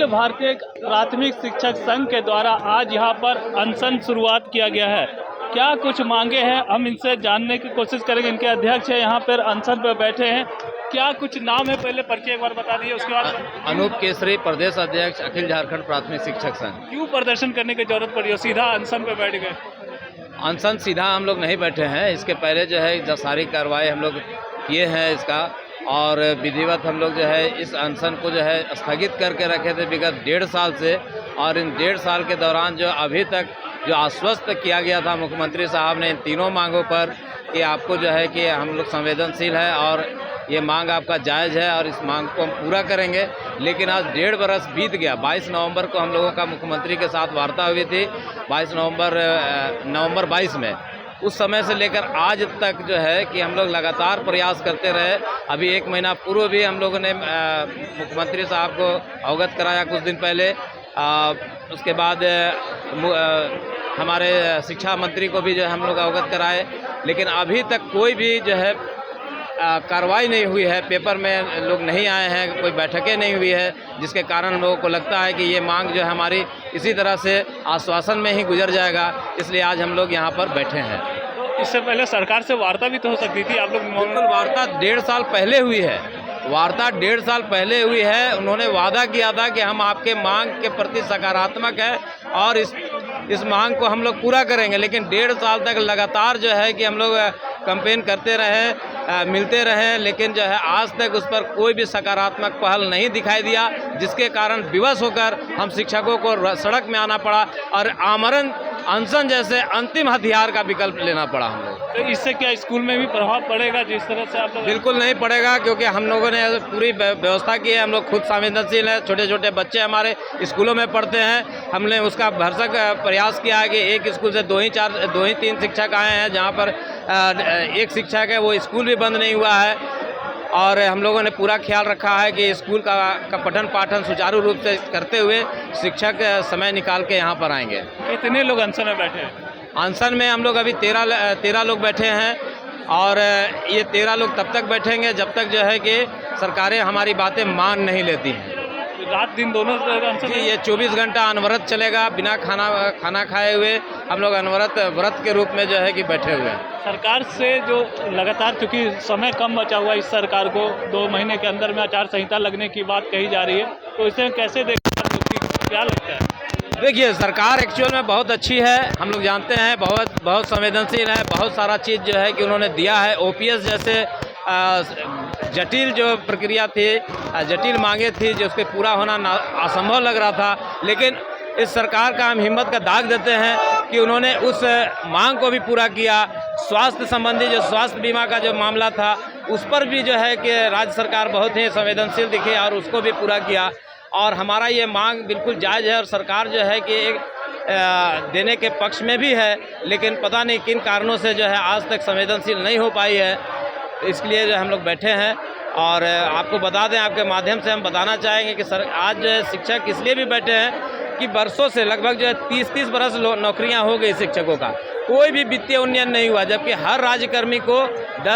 अखिल भारतीय प्राथमिक शिक्षक संघ के द्वारा आज यहाँ पर अनशन शुरुआत किया गया है। क्या कुछ मांगे हैं, हम इनसे जानने की कोशिश करेंगे। इनके अध्यक्ष हैं, यहाँ पर अनशन पर बैठे हैं। क्या कुछ नाम है, पहले परिचय एक बार बता दीजिए, उसके बाद। अनूप केसरी, प्रदेश अध्यक्ष, अखिल झारखंड प्राथमिक शिक्षक संघ। क्यों प्रदर्शन करने की जरूरत पड़ी और सीधा अनशन पे बैठ गए? अनशन सीधा हम लोग नहीं बैठे हैं, इसके पहले जो है जो सारी कार्रवाई हम लोग किए हैं इसका, और विधिवत हम लोग जो है इस अनशन को जो है स्थगित करके रखे थे विगत 1.5 साल से। और इन 1.5 साल के दौरान जो अभी तक जो आश्वस्त किया गया था मुख्यमंत्री साहब ने इन तीनों मांगों पर कि आपको जो है कि हम लोग संवेदनशील है और ये मांग आपका जायज़ है और इस मांग को हम पूरा करेंगे। लेकिन आज 1.5 बरस बीत गया। 22 नवंबर को हम लोगों का मुख्यमंत्री के साथ वार्ता हुई थी, 22 नवंबर 22 में। उस समय से लेकर आज तक जो है कि हम लोग लगातार प्रयास करते रहे। अभी 1 महीना पूर्व भी हम लोगों ने मुख्यमंत्री साहब को अवगत कराया कुछ दिन पहले। उसके बाद हमारे शिक्षा मंत्री को भी जो है हम लोग अवगत कराए, लेकिन अभी तक कोई भी जो है कार्रवाई नहीं हुई है। पेपर में लोग नहीं आए हैं, कोई बैठकें नहीं हुई है, जिसके कारण लोगों को लगता है कि ये मांग जो है हमारी इसी तरह से आश्वासन में ही गुजर जाएगा। इसलिए आज हम लोग यहाँ पर बैठे हैं। तो इससे पहले सरकार से वार्ता भी तो हो सकती थी, आप लोग। बिल्कुल, वार्ता 1.5 साल पहले हुई है। वार्ता 1.5 साल पहले हुई है। उन्होंने वादा किया था कि हम आपके मांग के प्रति सकारात्मक है और इस मांग को हम लोग पूरा करेंगे। लेकिन 1.5 साल तक लगातार जो है कि हम लोग कैंपेन करते रहे, मिलते रहे, लेकिन जो है आज तक उस पर कोई भी सकारात्मक पहल नहीं दिखाई दिया, जिसके कारण विवश होकर हम शिक्षकों को सड़क में आना पड़ा और आमरण अनशन जैसे अंतिम हथियार का विकल्प लेना पड़ा हम लोग। तो इससे क्या स्कूल में भी प्रभाव पड़ेगा जिस तरह से आप लोग? बिल्कुल नहीं पड़ेगा, क्योंकि हम लोगों ने पूरी व्यवस्था की है। हम लोग खुद संवेदनशील हैं। छोटे छोटे बच्चे हमारे स्कूलों में पढ़ते हैं। हमने उसका भरसक प्रयास किया है कि एक स्कूल से 2 ही 3 शिक्षक आए हैं, जहाँ पर एक शिक्षक है वो स्कूल भी बंद नहीं हुआ है। और हम लोगों ने पूरा ख्याल रखा है कि स्कूल का पठन पाठन सुचारू रूप से करते हुए शिक्षक समय निकाल के यहाँ पर आएंगे। कितने लोग अनशन में बैठे हैं? अनशन में हम लोग अभी 13 लोग बैठे हैं, और ये 13 लोग तब तक बैठेंगे जब तक जो है कि सरकारें हमारी बातें मान नहीं लेती हैं। रात दिन दोनों अनशन? जी, ये 24 घंटा अनवरत चलेगा। बिना खाना खाए हुए हम लोग अनवरत व्रत के रूप में जो है कि बैठे हुए हैं। सरकार से जो लगातार, चूँकि समय कम बचा हुआ इस सरकार को, 2 महीने के अंदर में आचार संहिता लगने की बात कही जा रही है, तो इसे कैसे देखते हैं, क्या लगता है? देखिए, सरकार एक्चुअल में बहुत अच्छी है। हम लोग जानते हैं बहुत संवेदनशील है। बहुत सारा चीज़ जो है कि उन्होंने दिया है। OPS जैसे जटिल जो प्रक्रिया थी, जटिल मांगे थी, जो उसके पूरा होना असंभव लग रहा था, लेकिन इस सरकार का हम हिम्मत का दाग देते हैं कि उन्होंने उस मांग को भी पूरा किया। स्वास्थ्य संबंधी जो स्वास्थ्य बीमा का जो मामला था, उस पर भी जो है कि राज्य सरकार बहुत ही संवेदनशील दिखी और उसको भी पूरा किया। और हमारा ये मांग बिल्कुल जायज़ है और सरकार जो है कि एक देने के पक्ष में भी है, लेकिन पता नहीं किन कारणों से जो है आज तक संवेदनशील नहीं हो पाई है। इसलिए जो हम लोग बैठे हैं। और आपको बता दें, आपके माध्यम से हम बताना चाहेंगे कि आज जो है शिक्षक इसलिए भी बैठे हैं कि बरसों से लगभग जो है 30 बरस नौकरियां हो गई शिक्षकों का, कोई भी वित्तीय उन्नयन नहीं हुआ, जबकि हर राज्यकर्मी को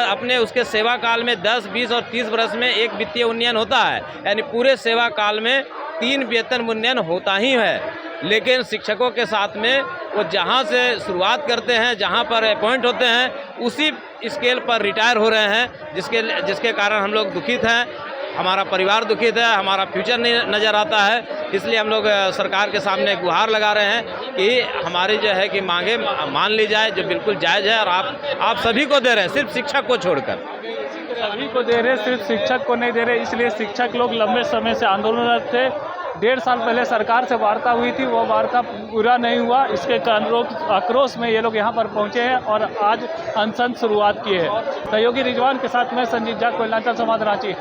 अपने उसके सेवा काल में 10, 20 और 30 बरस में एक वित्तीय उन्नयन होता है। यानी पूरे सेवा काल में 3 वेतन उन्नयन होता ही है। लेकिन शिक्षकों के साथ में वो जहाँ से शुरुआत करते हैं, जहाँ पर अपॉइंट होते हैं, उसी स्केल पर रिटायर हो रहे हैं, जिसके कारण हम लोग दुखित हैं। हमारा परिवार दुखित है, हमारा फ्यूचर नहीं नज़र आता है। इसलिए हम लोग सरकार के सामने गुहार लगा रहे हैं कि हमारी जो है कि मांगे मान ली जाए, जो बिल्कुल जायज़ है। और आप सभी को दे रहे हैं, सिर्फ शिक्षक को छोड़कर। सभी को दे रहे, सिर्फ शिक्षक को नहीं दे रहे। इसलिए शिक्षक लोग लंबे समय से आंदोलनरत थे। 1.5 साल पहले सरकार से वार्ता हुई थी, वो वार्ता पूरा नहीं हुआ। इसके आक्रोश में ये लोग यहाँ पर पहुँचे हैं और आज अनशन शुरुआत की है। सहयोगी रिजवान के साथ मैं संजीत झा, कोयलांचल संवाद, रांची।